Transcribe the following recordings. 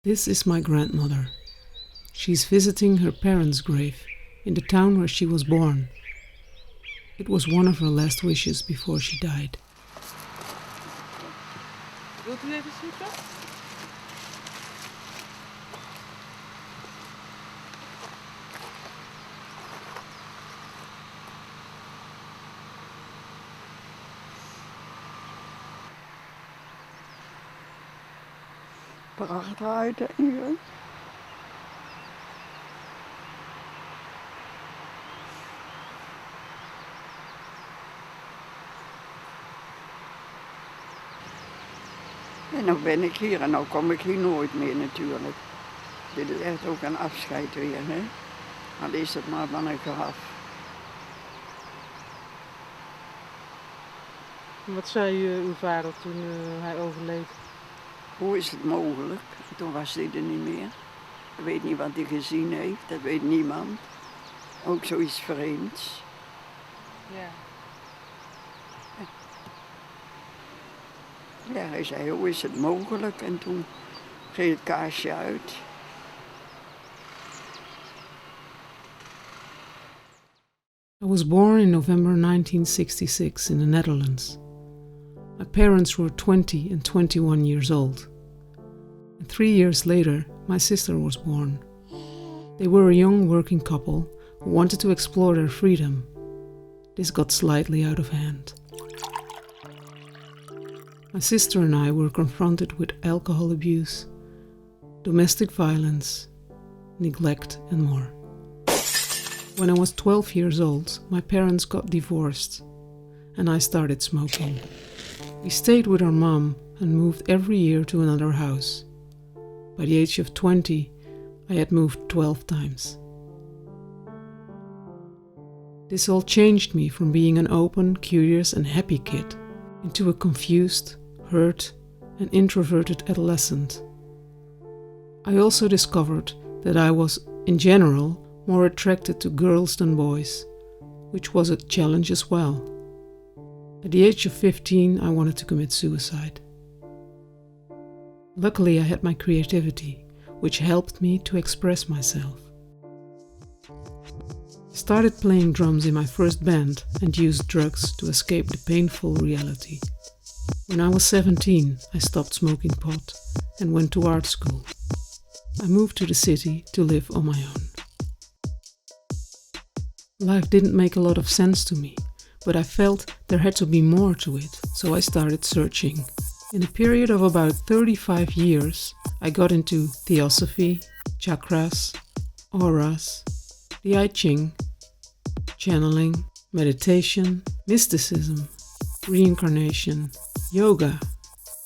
This is my grandmother. She's visiting her parents' grave in the town where she was born. It was one of her last wishes before she died. Wilt u even zoeken? Prachtig uit eigenlijk. En nu ben ik hier en nu kom ik hier nooit meer natuurlijk. Dit is echt ook een afscheid weer, hè. Al is het maar van een graf. Wat zei uw vader toen hij overleed? Hoe is het mogelijk? Toen was hij er niet meer. Ik weet niet wat hij gezien heeft, dat weet niemand. Ook zoiets vreemds. Ja. Ja, hij zei, hoe is het mogelijk? En toen ging het kaarsje uit. I was born in November 1966 in the Netherlands. My parents were 20 and 21 years old. And 3 years later, my sister was born. They were a young working couple who wanted to explore their freedom. This got slightly out of hand. My sister and I were confronted with alcohol abuse, domestic violence, neglect, and more. When I was 12 years old, my parents got divorced, and I started smoking. We stayed with our mom and moved every year to another house. By the age of 20, I had moved 12 times. This all changed me from being an open, curious, and happy kid into a confused, hurt, and introverted adolescent. I also discovered that I was, in general, more attracted to girls than boys, which was a challenge as well. At the age of 15, I wanted to commit suicide. Luckily, I had my creativity, which helped me to express myself. I started playing drums in my first band and used drugs to escape the painful reality. When I was 17, I stopped smoking pot and went to art school. I moved to the city to live on my own. Life didn't make a lot of sense to me, but I felt there had to be more to it, so I started searching. In a period of about 35 years, I got into theosophy, chakras, auras, the I Ching, channeling, meditation, mysticism, reincarnation, yoga,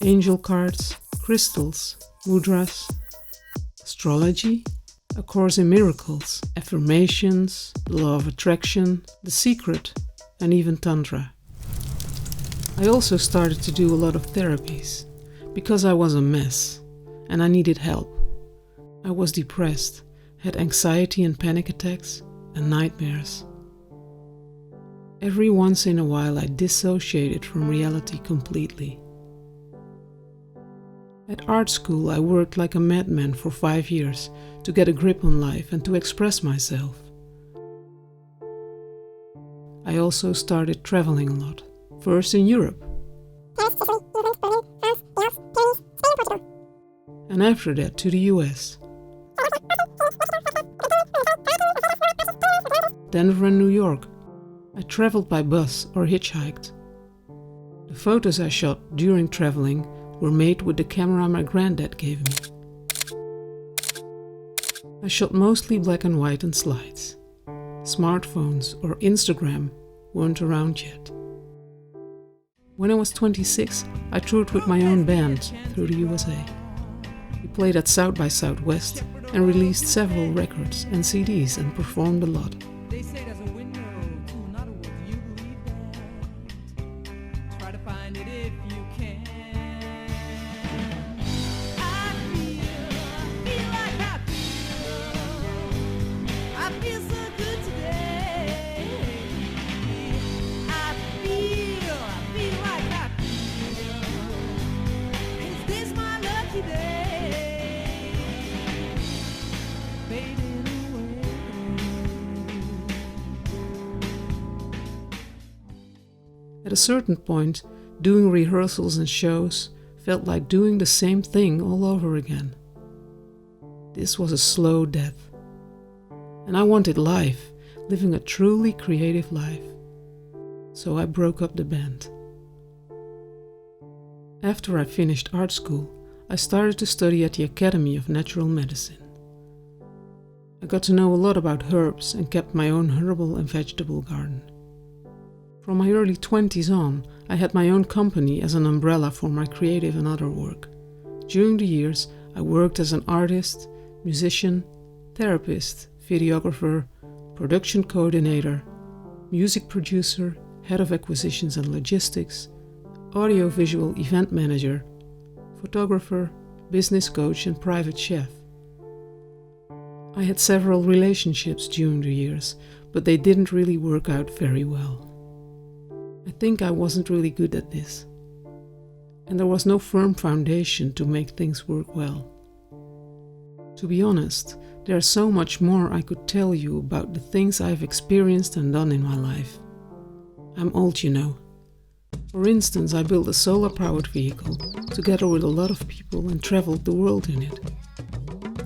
angel cards, crystals, mudras, astrology, A Course in Miracles, affirmations, the law of attraction, the secret, and even tantra. I also started to do a lot of therapies because I was a mess and I needed help. I was depressed, had anxiety and panic attacks and nightmares. Every once in a while I dissociated from reality completely. At art school I worked like a madman for 5 years to get a grip on life and to express myself. I also started traveling a lot, first in Europe, and after that to the US, Denver and New York. I traveled by bus or hitchhiked. The photos I shot during traveling were made with the camera my granddad gave me. I shot mostly black and white and slides. Smartphones or Instagram weren't around yet. When I was 26, I toured with my own band through the USA. We played at South by Southwest and released several records and CDs and performed a lot. They say there's a window to another world. Do you believe that? Try to find it if you can. I feel like I feel so good today. I feel like I feel. Is this my lucky day? At a certain point, doing rehearsals and shows felt like doing the same thing all over again. This was a slow death. And I wanted life, living a truly creative life. So I broke up the band. After I finished art school, I started to study at the Academy of Natural Medicine. I got to know a lot about herbs and kept my own herbal and vegetable garden. From my early 20s on, I had my own company as an umbrella for my creative and other work. During the years, I worked as an artist, musician, therapist, videographer, production coordinator, music producer, head of acquisitions and logistics, audiovisual event manager, photographer, business coach and private chef. I had several relationships during the years, but they didn't really work out very well. I think I wasn't really good at this, and there was no firm foundation to make things work well. To be honest, there's so much more I could tell you about the things I've experienced and done in my life. I'm old, you know. For instance, I built a solar-powered vehicle together with a lot of people and traveled the world in it.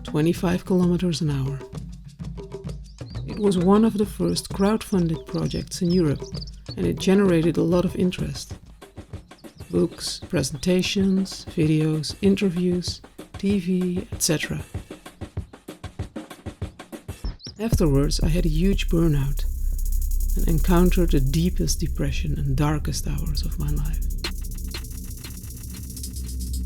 25 kilometers an hour. It was one of the first crowd-funded projects in Europe, and it generated a lot of interest. Books, presentations, videos, interviews, TV, etc. Afterwards, I had a huge burnout and encountered the deepest depression and darkest hours of my life.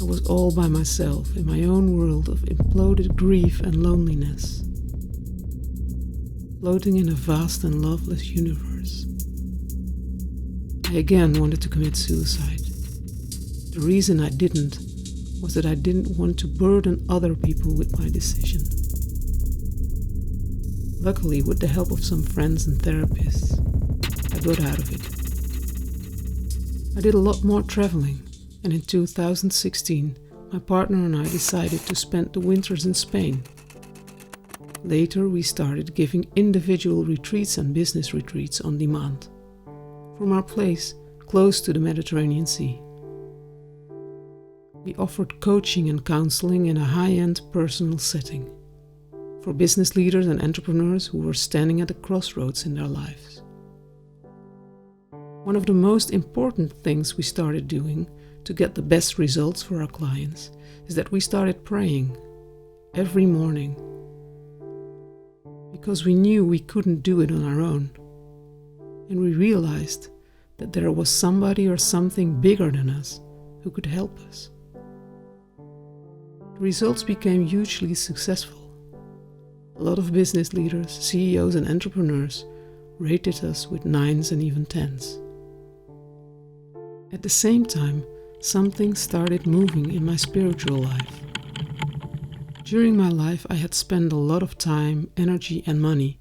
I was all by myself in my own world of imploded grief and loneliness, floating in a vast and loveless universe. I again wanted to commit suicide. The reason I didn't was that I didn't want to burden other people with my decision. Luckily, with the help of some friends and therapists, I got out of it. I did a lot more traveling, and in 2016, my partner and I decided to spend the winters in Spain. Later, we started giving individual retreats and business retreats on demand, from our place close to the Mediterranean Sea. We offered coaching and counseling in a high-end personal setting for business leaders and entrepreneurs who were standing at a crossroads in their lives. One of the most important things we started doing to get the best results for our clients is that we started praying every morning, because we knew we couldn't do it on our own, and we realized that there was somebody or something bigger than us who could help us. The results became hugely successful. A lot of business leaders, CEOs and entrepreneurs rated us with 9s and even 10s. At the same time, something started moving in my spiritual life. During my life, I had spent a lot of time, energy and money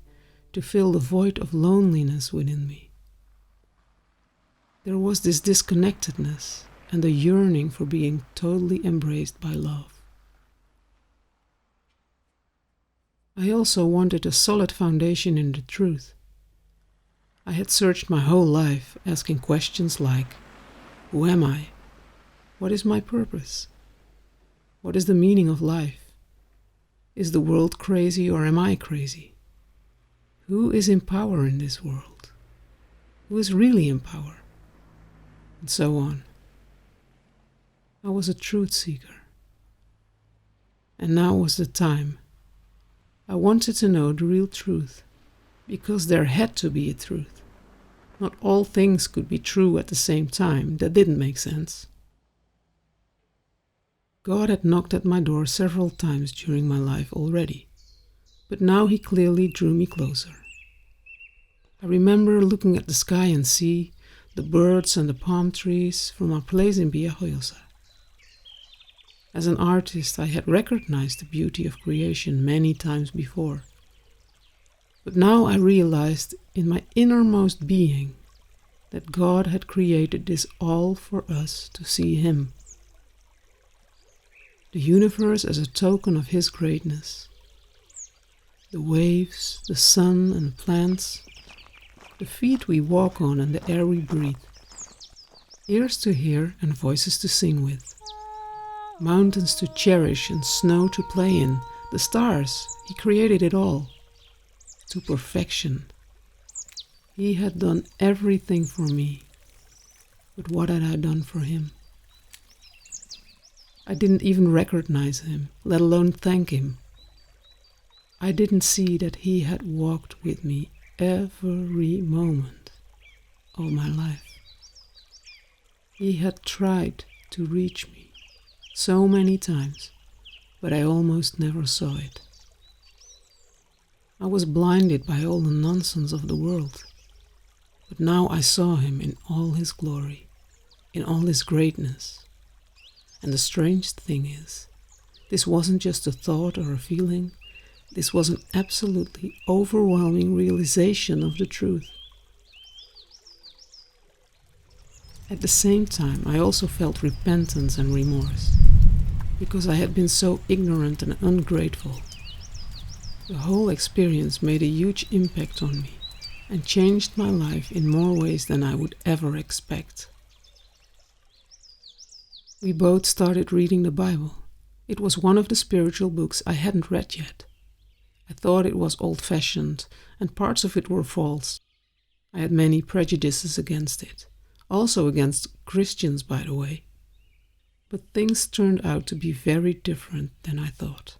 to fill the void of loneliness within me. There was this disconnectedness and a yearning for being totally embraced by love. I also wanted a solid foundation in the truth. I had searched my whole life, asking questions like, who am I? What is my purpose? What is the meaning of life? Is the world crazy or am I crazy? Who is in power in this world? Who is really in power? And so on. I was a truth seeker. And now was the time. I wanted to know the real truth, because there had to be a truth. Not all things could be true at the same time. That didn't make sense. God had knocked at my door several times during my life already, but now he clearly drew me closer. I remember looking at the sky and sea, the birds and the palm trees from our place in Villajoyosa. As an artist, I had recognized the beauty of creation many times before. But now I realized in my innermost being that God had created this all for us to see him. The universe as a token of his greatness. The waves, the sun and plants, the feet we walk on and the air we breathe. ears to hear and voices to sing with, mountains to cherish and snow to play in, the stars, he created it all, to perfection. He had done everything for me, but what had I done for him? I didn't even recognize him, let alone thank him. I didn't see that he had walked with me every moment of my life. He had tried to reach me so many times, but I almost never saw it. I was blinded by all the nonsense of the world, but now I saw him in all his glory, in all his greatness. And the strange thing is, this wasn't just a thought or a feeling, this was an absolutely overwhelming realization of the truth. At the same time, I also felt repentance and remorse, because I had been so ignorant and ungrateful. The whole experience made a huge impact on me and changed my life in more ways than I would ever expect. We both started reading the Bible. It was one of the spiritual books I hadn't read yet. I thought it was old-fashioned, and parts of it were false. I had many prejudices against it, also against Christians, by the way. But things turned out to be very different than I thought.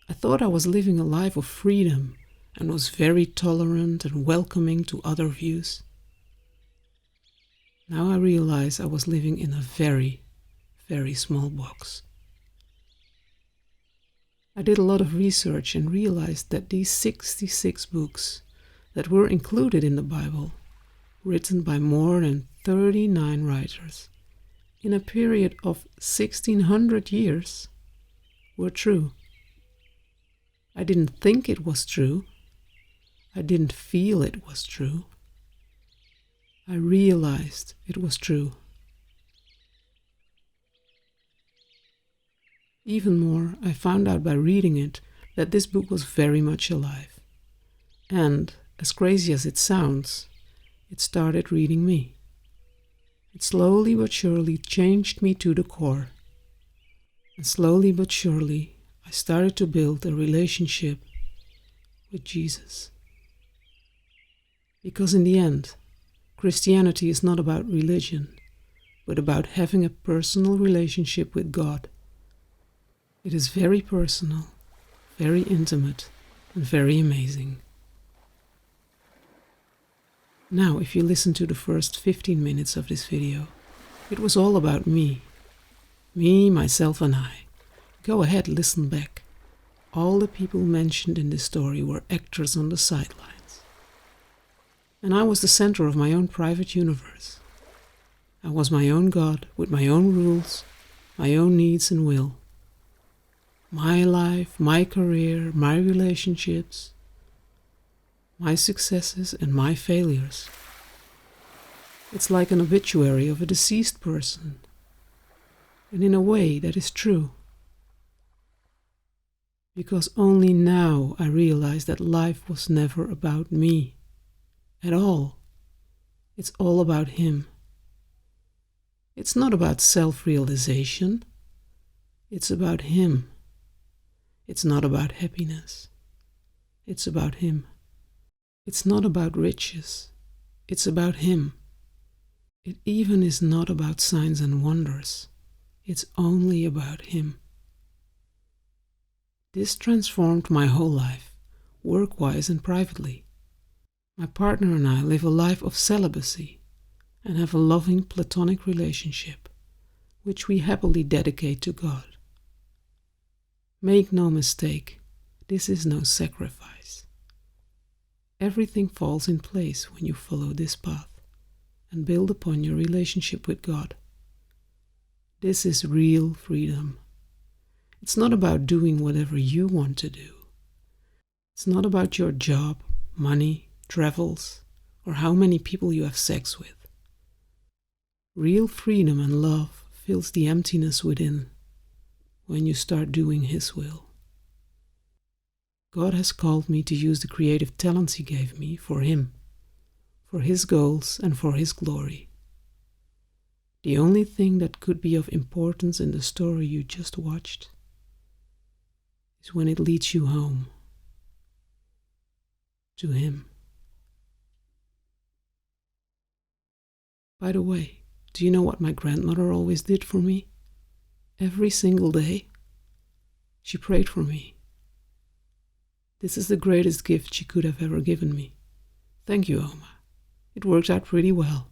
I thought I was living a life of freedom and was very tolerant and welcoming to other views. Now I realize I was living in a very, very small box. I did a lot of research and realized that these 66 books that were included in the Bible, written by more than 39 writers in a period of 1600 years, were true. I didn't think it was true. I didn't feel it was true. I realized it was true. Even more, I found out by reading it that this book was very much alive. And, as crazy as it sounds, it started reading me. It slowly but surely changed me to the core. And slowly but surely, I started to build a relationship with Jesus. Because in the end, Christianity is not about religion, but about having a personal relationship with God. It is very personal, very intimate, and very amazing. Now, if you listen to the first 15 minutes of this video, it was all about me. Me, myself, and I. Go ahead, listen back. All the people mentioned in this story were actors on the sidelines. And I was the center of my own private universe. I was my own God with my own rules, my own needs and will. My life, my career, my relationships, my successes and my failures. It's like an obituary of a deceased person. And in a way that is true. Because only now I realize that life was never about me at all. It's all about him. It's not about self-realization. It's about him. It's not about happiness. It's about him. It's not about riches. It's about him. It even is not about signs and wonders. It's only about him. This transformed my whole life, work-wise and privately. My partner and I live a life of celibacy and have a loving platonic relationship, which we happily dedicate to God. Make no mistake, this is no sacrifice. Everything falls in place when you follow this path and build upon your relationship with God. This is real freedom. It's not about doing whatever you want to do. It's not about your job, money, travels, or how many people you have sex with. Real freedom and love fills the emptiness within when you start doing his will. God has called me to use the creative talents he gave me for him, for his goals and for his glory. The only thing that could be of importance in the story you just watched is when it leads you home to him. By the way, do you know what my grandmother always did for me? Every single day, she prayed for me. This is the greatest gift she could have ever given me. Thank you, Oma. It worked out pretty well.